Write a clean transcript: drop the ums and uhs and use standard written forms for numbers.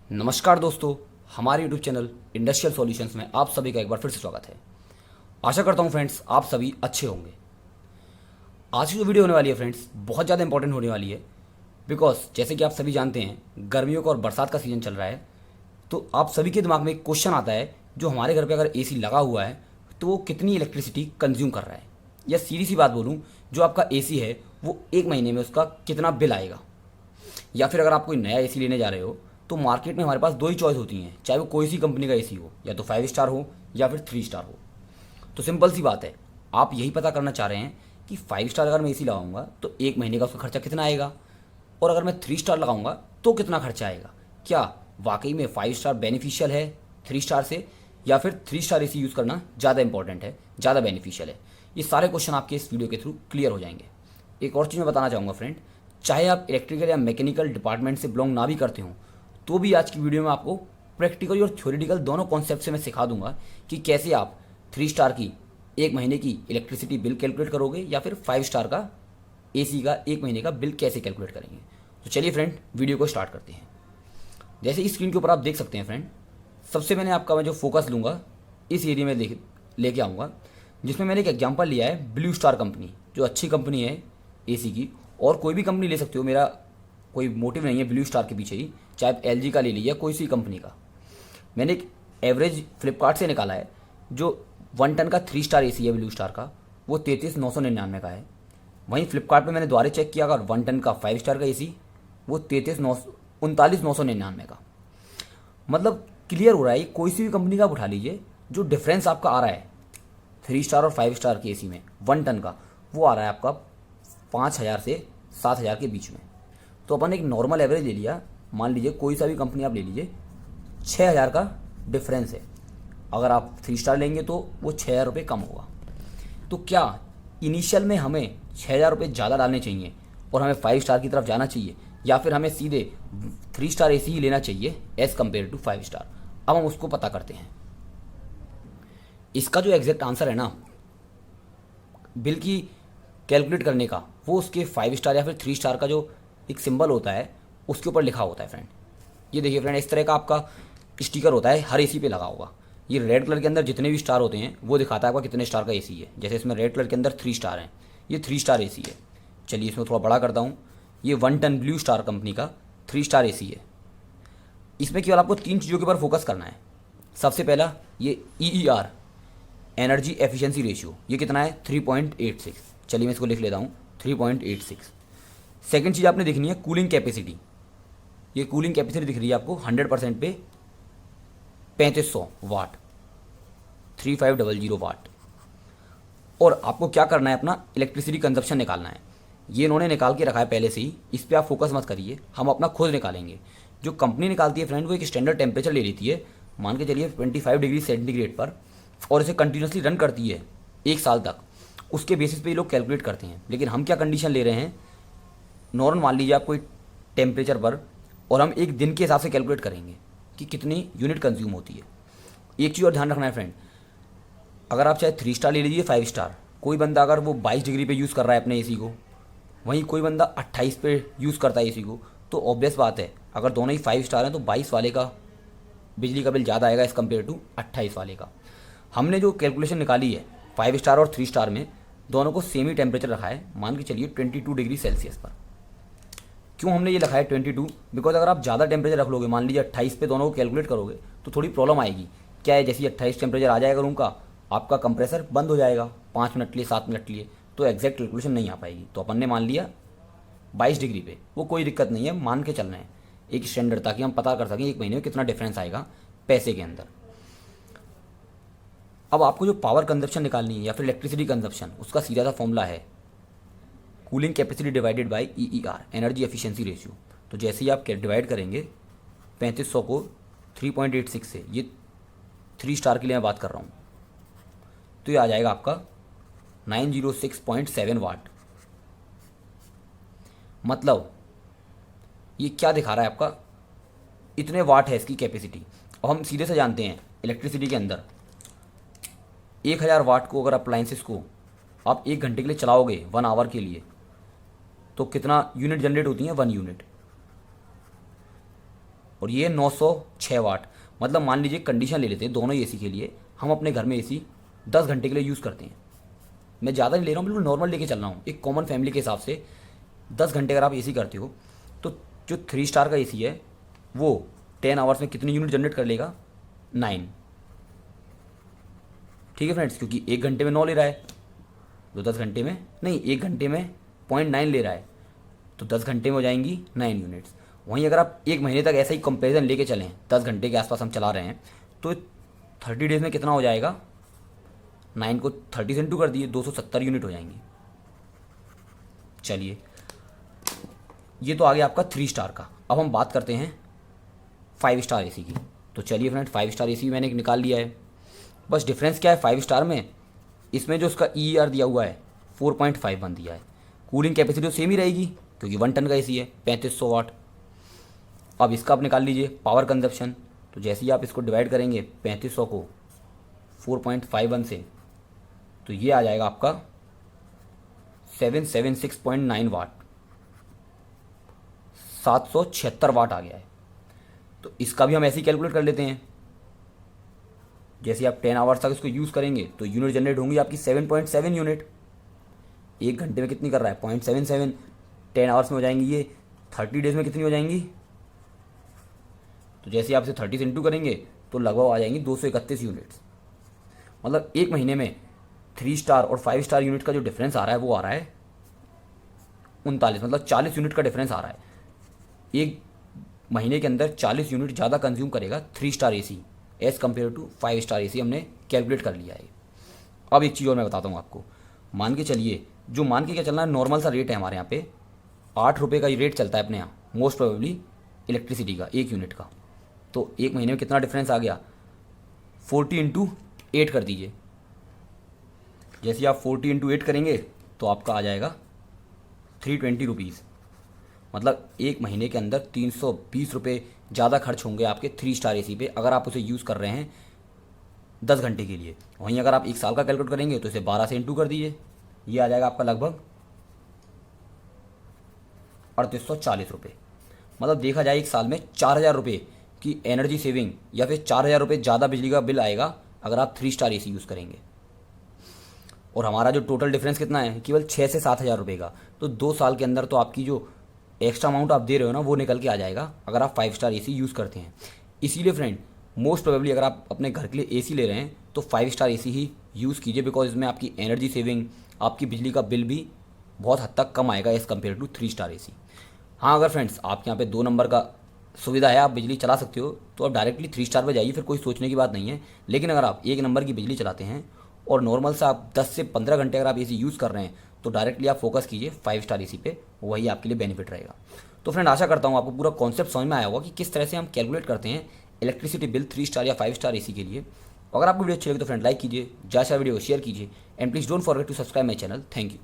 नमस्कार दोस्तों, हमारे यूट्यूब चैनल इंडस्ट्रियल सॉल्यूशंस में आप सभी का एक बार फिर से स्वागत है। आशा करता हूँ फ्रेंड्स आप सभी अच्छे होंगे। आज की जो वीडियो होने वाली है फ्रेंड्स बहुत ज़्यादा इंपॉर्टेंट होने वाली है। बिकॉज जैसे कि आप सभी जानते हैं गर्मियों का और बरसात का सीज़न चल रहा है, तो आप सभी के दिमाग में एक क्वेश्चन आता है, जो हमारे घर पर अगर एसी लगा हुआ है तो वो कितनी इलेक्ट्रिसिटी कंज्यूम कर रहा है, या सीधी सी बात बोलूँ, जो आपका एसी है वो एक महीने में उसका कितना बिल आएगा। या फिर अगर आप कोई नया एसी लेने जा रहे हो तो मार्केट में हमारे पास दो ही चॉइस होती हैं, चाहे वो कोई सी कंपनी का एसी हो, या तो 5 स्टार हो या फिर 3 स्टार हो। तो सिंपल सी बात है, आप यही पता करना चाह रहे हैं कि 5 स्टार अगर मैं एसी लगाऊंगा तो एक महीने का उसका खर्चा कितना आएगा, और अगर मैं 3 स्टार लगाऊंगा तो कितना खर्चा आएगा। क्या वाकई में 5 स्टार बेनिफिशियल है 3 स्टार से, या फिर 3 स्टार एसी यूज़ करना ज़्यादा इंपॉर्टेंट है, ज़्यादा बेनिफिशियल है। ये सारे क्वेश्चन आपके इस वीडियो के थ्रू क्लियर हो जाएंगे। एक और चीज़ मैं बताना चाहूँगा फ्रेंड, चाहे आप इलेक्ट्रिकल या मैकेनिकल डिपार्टमेंट से बिलोंग ना भी करते हो, तो भी आज की वीडियो में आपको प्रैक्टिकल और थ्योरेटिकल दोनों कॉन्सेप्ट से मैं सिखा दूंगा कि कैसे आप 3 स्टार की एक महीने की इलेक्ट्रिसिटी बिल कैलकुलेट करोगे, या फिर 5 स्टार का एसी का एक महीने का बिल कैसे कैलकुलेट करेंगे। तो चलिए फ्रेंड वीडियो को स्टार्ट करते हैं। जैसे इस स्क्रीन के ऊपर आप देख सकते हैं फ्रेंड, सबसे मैं जो फोकस लूँगा इस एरिया में लेके आऊँगा, जिसमें मैंने एक एग्जांपल लिया है ब्लू स्टार कंपनी, जो अच्छी कंपनी है एसी की। और कोई भी कंपनी ले सकते हो, मेरा कोई मोटिव नहीं है ब्लू स्टार के पीछे ही, चाहे आप एलजी का ले लीजिए, कोई सी कंपनी का। मैंने एक एवरेज फ्लिपकार्ट से निकाला है, जो 1 टन का 3 स्टार एसी है ब्लू स्टार का, वो 33,999 का है। वहीं फ्लिपकार्ट पे मैंने दोबारा चेक किया, अगर 1 टन का 5 स्टार का एसी वो 39,999 का। मतलब क्लियर हो रहा है, कोई सी भी कंपनी का आप उठा लीजिए, जो डिफरेंस आपका आ रहा है 3 स्टार और 5 स्टार के एसी में 1 टन का, वो आ रहा है आपका 5,000 से 7,000 के बीच में। तो अपन एक नॉर्मल एवरेज ले लिया, मान लीजिए कोई सा भी कंपनी आप ले लीजिए, 6,000 का डिफरेंस है। अगर आप 3 स्टार लेंगे तो वो 6,000 रुपये कम होगा। तो क्या इनिशियल में हमें 6,000 रुपये ज़्यादा डालने चाहिए और हमें 5 स्टार की तरफ जाना चाहिए, या फिर हमें सीधे 3 स्टार एसी ही लेना चाहिए एज़ कम्पेयर टू 5 स्टार। अब हम उसको पता करते हैं। इसका जो एग्जैक्ट आंसर है ना बिल की कैलकुलेट करने का, वो उसके 5 स्टार या फिर 3 स्टार का जो एक सिंबल होता है उसके ऊपर लिखा होता है फ्रेंड। ये देखिए फ्रेंड, इस तरह का आपका स्टिकर होता है, हर एसी पे लगा होगा। ये रेड कलर के अंदर जितने भी स्टार होते हैं वो दिखाता है आपका कितने स्टार का एसी है। जैसे इसमें रेड कलर के अंदर 3 स्टार हैं, ये 3 स्टार एसी है। चलिए इसमें थोड़ा बड़ा करता हूँ, ये 1 टन ब्लू स्टार कंपनी का 3 स्टार एसी है। इसमें केवल आपको 3 चीज़ों के ऊपर फोकस करना है। सबसे पहला ये EER, एनर्जी एफिशिएंसी रेशियो, ये कितना है 3.86। चलिए मैं इसको लिख लेता हूँ 3.86। सेकेंड चीज़ आपने देखनी है कूलिंग कैपेसिटी। ये कूलिंग कैपेसिटी दिख रही है आपको 100% पे 3500 वाट, 3500 वाट। और आपको क्या करना है, अपना इलेक्ट्रिसिटी कंजप्शन निकालना है। ये इन्होंने निकाल के रखा है पहले से ही, इस पर आप फोकस मत करिए, हम अपना खुद निकालेंगे। जो कंपनी निकालती है फ्रेंड, वो एक स्टैंडर्ड टेम्परेचर ले लेती है, मान के चलिए 25 डिग्री सेंटीग्रेड पर, और इसे कंटिन्यूसली रन करती है 1 साल तक। उसके बेसिस पे ये लोग कैलकुलेट करते हैं। लेकिन हम क्या कंडीशन ले रहे हैं, नॉर्मल मान लीजिए आप कोई टेम्परेचर पर, और हम एक दिन के हिसाब से कैलकुलेट करेंगे कि कितनी यूनिट कंज्यूम होती है। एक चीज़ और ध्यान रखना है फ्रेंड, अगर आप चाहे 3 स्टार ले लीजिए 5 स्टार, कोई बंदा अगर वो 22 डिग्री पे यूज़ कर रहा है अपने एसी को, वहीं कोई बंदा 28 पे यूज़ करता है एसी को, तो ऑब्वियस बात है अगर दोनों ही 5 स्टार हैं तो 22 वाले का बिजली का बिल ज़्यादा आएगा एज़ कम्पेयर टू 28 वाले का। हमने जो कैलकुलेशन निकाली है 5 स्टार और 3 स्टार में, दोनों को सेम ही टेम्परेचर रखा है, मान के चलिए 22 डिग्री सेल्सियस पर। क्यों हमने ये रखा है 22? बिकॉज अगर आप ज़्यादा टेम्परेचर रख लोगे, मान लीजिए 28 पे दोनों को कैलकुलेट करोगे, तो थोड़ी प्रॉब्लम आएगी। क्या है, जैसे 28 टेम्परेचर आ जाएगा रूम का, आपका कंप्रेसर बंद हो जाएगा 5 मिनट के लिए, 7 मिनट के लिए, तो एग्जैक्ट कैलकुलेशन नहीं आ पाएगी। तो अपन ने मान लिया 22 डिग्री पे, वो कोई दिक्कत नहीं है, मान के चलना है एक स्टैंडर्ड, ताकि हम पता कर सकें एक महीने में कितना डिफरेंस आएगा पैसे के अंदर। अब आपको जो पावर कंजप्शन निकालनी है या फिर इलेक्ट्रिसिटी कंजप्शन, उसका सीधा सा फॉर्मूला है cooling capacity divided by EER, energy efficiency ratio. तो जैसे ही आप डिवाइड करेंगे 3500 को 3.86 से, ये 3 स्टार के लिए मैं बात कर रहा हूँ, तो ये आ जाएगा आपका 906.7 वाट। मतलब ये क्या दिखा रहा है आपका, इतने वाट है इसकी कैपेसिटी। और हम सीधे से जानते हैं इलेक्ट्रिसिटी के अंदर 1000 वाट को अगर अप्लाइंसेस को आप 1 घंटे के लिए चलाओगे, 1 आवर के लिए, तो कितना यूनिट जनरेट होती है, 1 यूनिट। और ये 906 वाट। मतलब मान लीजिए कंडीशन ले लेते हैं दोनों ही एसी के लिए, हम अपने घर में एसी 10 घंटे के लिए यूज़ करते हैं। मैं ज़्यादा नहीं ले रहा हूँ, बिल्कुल नॉर्मल लेके चल रहा हूँ। एक कॉमन फैमिली के हिसाब से 10 घंटे अगर आप एसी करते हो तो जो 3 स्टार का एसी है वो 10 आवर्स में कितनी यूनिट जनरेट कर लेगा? 9। ठीक है फ्रेंड्स, क्योंकि 1 घंटे में 9 ले रहा है तो 10 घंटे में नहीं, 1 घंटे में 0.9 ले रहा है तो 10 घंटे में हो जाएंगी 9 यूनिट्स। वहीं अगर आप 1 महीने तक ऐसा ही कंपेरिजन लेके चलें, 10 घंटे के आसपास हम चला रहे हैं, तो 30 डेज में कितना हो जाएगा? 9 को 30 से इंटू कर दिए, 270 यूनिट हो जाएंगी। चलिए, ये तो आ गया आपका 3 स्टार का। अब हम बात करते हैं 5 स्टार एसी की। तो चलिए फ्रेंड, 5 स्टार एसी मैंने निकाल लिया है। बस डिफरेंस क्या है 5 स्टार में? इसमें जो उसका EER दिया हुआ है 4.51 दिया है। कूलिंग कैपेसिटी तो सेम ही रहेगी क्योंकि 1 टन का एसी है, 3500 वाट। अब इसका आप निकाल लीजिए पावर कंजप्शन। तो जैसे ही आप इसको डिवाइड करेंगे 3500 को 4.51 से, तो ये आ जाएगा आपका 776.9 वाट, 776 वाट आ गया है। तो इसका भी हम ऐसे ही कैलकुलेट कर लेते हैं। जैसे आप 10 आवर्स तक इसको यूज़ करेंगे तो यूनिट जनरेट होंगी आपकी 7.7 यूनिट। 1 घंटे में कितनी कर रहा है? 0.77। 10 आवर्स में हो जाएंगी ये, 30 डेज में कितनी हो जाएंगी? तो जैसे आप इसे 30 से इंटू करेंगे तो लगभग आ जाएंगी 231 यूनिट्स। मतलब 1 महीने में 3 स्टार और 5 स्टार यूनिट का जो डिफरेंस आ रहा है वो आ रहा है 39, मतलब 40 यूनिट का डिफरेंस आ रहा है। 1 महीने के अंदर 40 यूनिट ज़्यादा कंज्यूम करेगा 3 star AC as compare to 5 star AC. हमने कैलकुलेट कर लिया है। अब एक चीज़ और मैं बताता हूँ आपको। मान के चलिए, जो मान के क्या चलना है, नॉर्मल सा रेट है हमारे यहाँ पे 8 रुपये का ये रेट चलता है अपने यहाँ मोस्ट प्रोबेबली इलेक्ट्रिसिटी का 1 यूनिट का। तो 1 महीने में कितना डिफरेंस आ गया? 40 इंटू 8 कर दीजिए। जैसे आप 40 इंटू 8 करेंगे तो आपका आ जाएगा 320 रुपीज़। मतलब 1 महीने के अंदर 320 रुपये ज़्यादा खर्च होंगे आपके 3 स्टार एसी पे अगर आप उसे यूज़ कर रहे हैं 10 घंटे के लिए। वहीं अगर आप 1 साल का कैलकुलेट करेंगे तो इसे 12 से इंटू कर दीजिए, ये आ जाएगा आपका लगभग 3840 रुपये। मतलब देखा जाए 1 साल में 4000 रुपये की एनर्जी सेविंग या फिर 4000 रुपये ज़्यादा बिजली का बिल आएगा अगर आप 3 स्टार एसी यूज़ करेंगे। और हमारा जो टोटल डिफरेंस कितना है? केवल 6 से 7 हज़ार रुपये का। तो 2 साल के अंदर तो आपकी जो एक्स्ट्रा अमाउंट आप दे रहे हो ना वो निकल के आ जाएगा अगर आप 5 स्टार एसी यूज़ करते हैं। इसीलिए फ्रेंड, मोस्ट प्रोबेबली अगर आप अपने घर के लिए एसी ले रहे हैं तो 5 स्टार एसी ही यूज़ कीजिए, बिकॉज इसमें आपकी एनर्जी सेविंग, आपकी बिजली का बिल भी बहुत हद तक कम आएगा as compare to 3 star AC. हाँ, अगर फ्रेंड्स आपके यहाँ पे 2 नंबर का सुविधा है, आप बिजली चला सकते हो, तो आप डायरेक्टली 3 स्टार पर जाइए, फिर कोई सोचने की बात नहीं है। लेकिन अगर आप 1 नंबर की बिजली चलाते हैं और नॉर्मल से आप 10 से 15 घंटे अगर आप एसी यूज़ कर रहे हैं तो डायरेक्टली आप फोकस कीजिए 5 स्टार एसी पे, वही आपके लिए बेनिफिट रहेगा। तो फ्रेंड, आशा करता हूँ आपको पूरा कॉन्सेप्ट समझ में आया होगा कि किस तरह से हम कैलकुलेट करते हैं इलेक्ट्रिसिटी बिल 3 स्टार या 5 स्टार एसी के लिए। अगर आपको वीडियो अच्छी लगे तो फ्रेंड लाइक कीजिए, ज़्यादा से वीडियो को शेयर कीजिए, and please don't forget to subscribe my channel. Thank you.